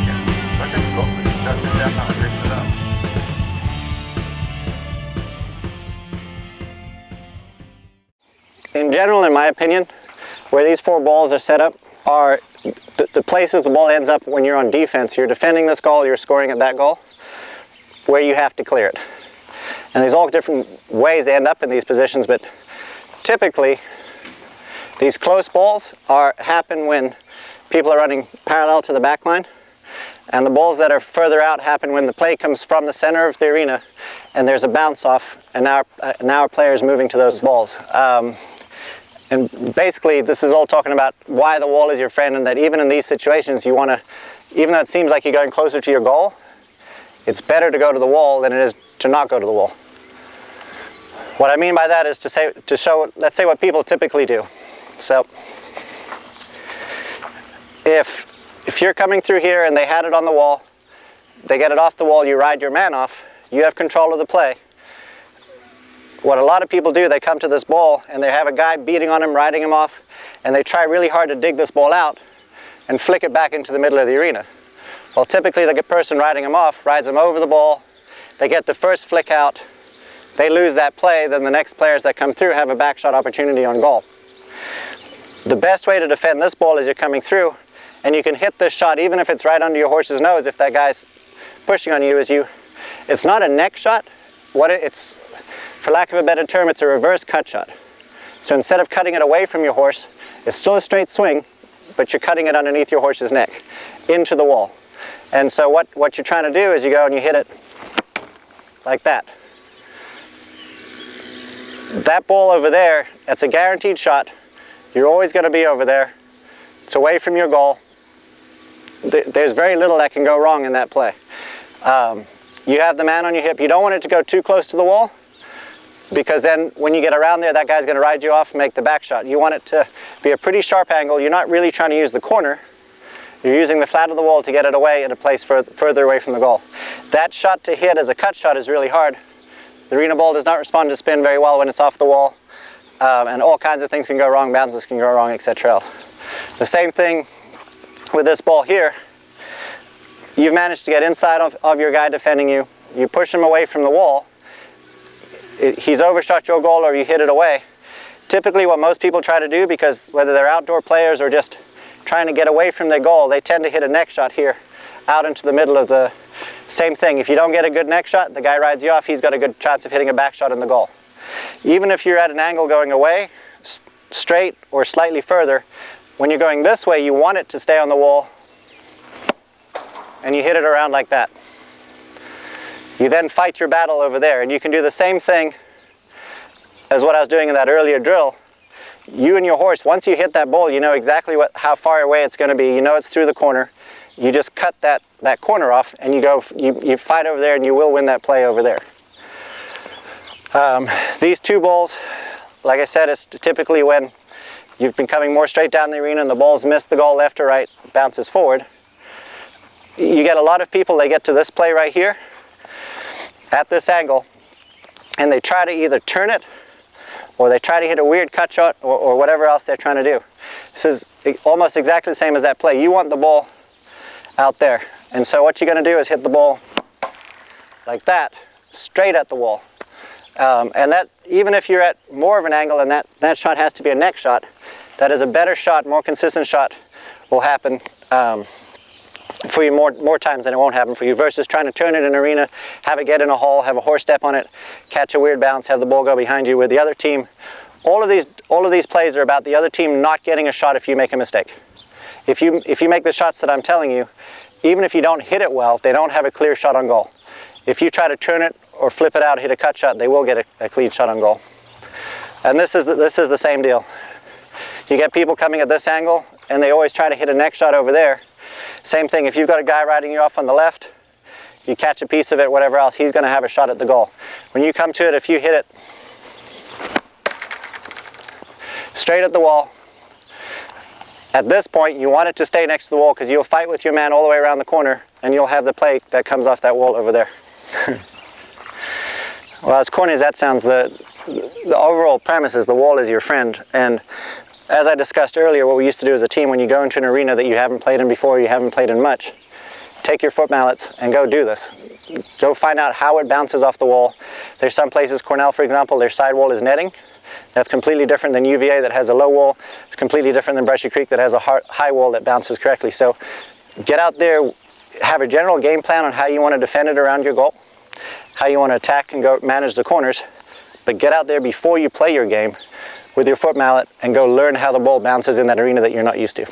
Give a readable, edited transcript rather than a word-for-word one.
tillbaka. Tack så gott. Jag ser gärna att lyfta den. In general, in my opinion, where these 4 balls are set up are the places the ball ends up when you're on defense. You're defending this goal, you're scoring at that goal, where you have to clear it. And there's all different ways they end up in these positions, but typically these close balls happen when people are running parallel to the back line, and the balls that are further out happen when the play comes from the center of the arena and there's a bounce off, and now our player is moving to those balls. And basically this is all talking about why the wall is your friend, and that even in these situations you want to, even though it seems like you're going closer to your goal, it's better to go to the wall than it is to not go to the wall. What I mean by that is to show, let's say, what people typically do. So if you're coming through here and they had it on the wall, they get it off the wall, you ride your man off, you have control of the play. What a lot of people do, they come to this ball and they have a guy beating on him, riding him off, and they try really hard to dig this ball out and flick it back into the middle of the arena. Well, typically the person riding him off rides him over the ball, they get the first flick out, they lose that play, then the next players that come through have a back shot opportunity on goal. The best way to defend this ball is you're coming through, and you can hit this shot even if it's right under your horse's nose if that guy's pushing on you. It's not a neck shot. It's, for lack of a better term, it's a reverse cut shot. So instead of cutting it away from your horse, it's still a straight swing, but you're cutting it underneath your horse's neck into the wall. And so what you're trying to do is you go and you hit it like that. That ball over there, that's a guaranteed shot. You're always going to be over there. It's away from your goal. There's very little that can go wrong in that play. You have the man on your hip. You don't want it to go too close to the wall, because then when you get around there, that guy's going to ride you off and make the back shot. You want it to be a pretty sharp angle. You're not really trying to use the corner. You're using the flat of the wall to get it away in a place further away from the goal. That shot to hit as a cut shot is really hard. The arena ball does not respond to spin very well when it's off the wall, and all kinds of things can go wrong, bounces can go wrong, etc. else. The same thing with this ball here. You've managed to get inside of your guy defending you. You push him away from the wall. He's overshot your goal or you hit it away. Typically what most people try to do, because whether they're outdoor players or just trying to get away from their goal, they tend to hit a neck shot here out into the middle of the same thing. If you don't get a good neck shot, the guy rides you off, he's got a good chance of hitting a back shot in the goal. Even if you're at an angle going away, straight or slightly further, when you're going this way, you want it to stay on the wall, and you hit it around like that. You then fight your battle over there, and you can do the same thing as what I was doing in that earlier drill. You and your horse, once you hit that ball, you know exactly how far away it's going to be. You know it's through the corner. You just cut that corner off, and you fight over there, and you will win that play over there. These 2 balls, like I said, it's typically when you've been coming more straight down the arena and the ball's missed the goal left or right, bounces forward. You get a lot of people, they get to this play right here at this angle, and they try to either turn it or they try to hit a weird cut shot or whatever else they're trying to do. This is almost exactly the same as that play. You want the ball out there, and so what you're going to do is hit the ball like that, straight at the wall. And that, even if you're at more of an angle and that shot has to be a neck shot, that is a better shot, more consistent shot will happen for you more times than it won't happen for you, versus trying to turn it in an arena, have it get in a hole, have a horse step on it, catch a weird bounce, have the ball go behind you with the other team. All of these plays are about the other team not getting a shot if you make a mistake. If you make the shots that I'm telling you, even if you don't hit it well, they don't have a clear shot on goal. If you try to turn it or flip it out, hit a cut shot, they will get a clean shot on goal. And this is the same deal. You get people coming at this angle and they always try to hit a neck shot over there. Same thing, if you've got a guy riding you off on the left, you catch a piece of it, whatever else, he's going to have a shot at the goal. When you come to it, if you hit it straight at the wall, at this point you want it to stay next to the wall, because you'll fight with your man all the way around the corner and you'll have the play that comes off that wall over there. Well, as corny as that sounds, the overall premise is the wall is your friend. And as I discussed earlier, what we used to do as a team, when you go into an arena that you haven't played in before, you haven't played in much, take your foot mallets and go do this. Go find out how it bounces off the wall. There's some places, Cornell for example, their sidewall is netting. That's completely different than UVA that has a low wall. It's completely different than Brushy Creek that has a high wall that bounces correctly. So get out there, have a general game plan on how you want to defend it around your goal, how you want to attack and go manage the corners, but get out there before you play your game with your foot mallet and go learn how the ball bounces in that arena that you're not used to.